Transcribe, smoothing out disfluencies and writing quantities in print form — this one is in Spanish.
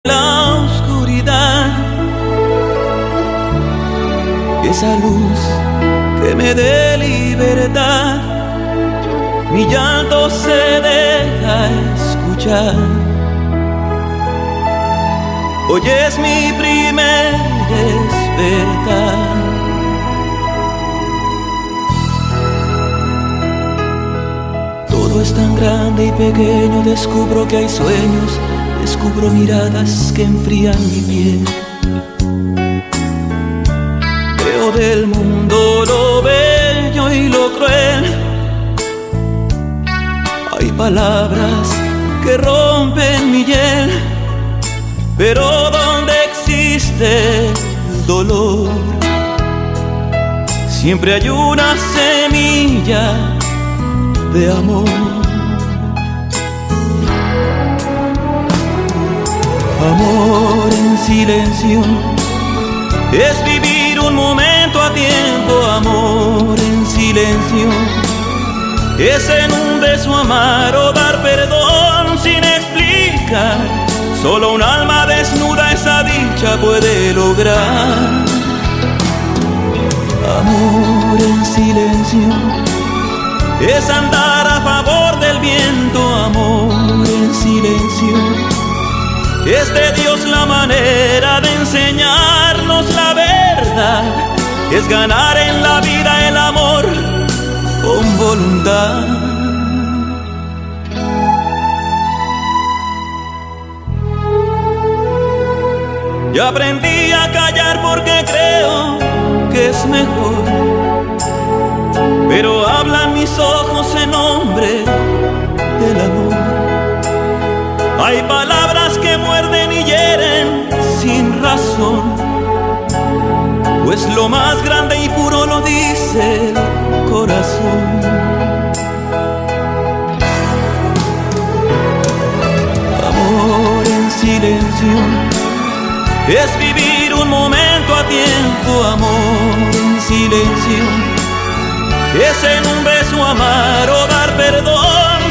La oscuridad, esa luz que me dé libertad, mi llanto se deja escuchar. Hoy es mi primer despertar. Todo es tan grande y pequeño, descubro que hay sueños, descubro miradas que enfrían mi piel. Veo del mundo lo bello y lo cruel. Hay palabras que rompen mi hiel, pero donde existe el dolor, siempre hay una semilla de amor. Amor en silencio es vivir un momento a tiempo. Amor en silencio es en un beso amar o dar perdón sin explicar. Solo un alma desnuda esa dicha puede lograr. Amor en silencio es andar a favor del viento. Amor en silencio es de Dios la manera de enseñarnos la verdad. Es ganar en la vida el amor con voluntad. Yo aprendí a callar porque creo que es mejor, pero hablan mis ojos en nombre del amor. Hay palabras que muerden y hieren sin razón, pues lo más grande y puro lo dice el corazón. Amor en silencio es vivir un momento a tiempo. Amor en silencio es en un beso amar o dar perdón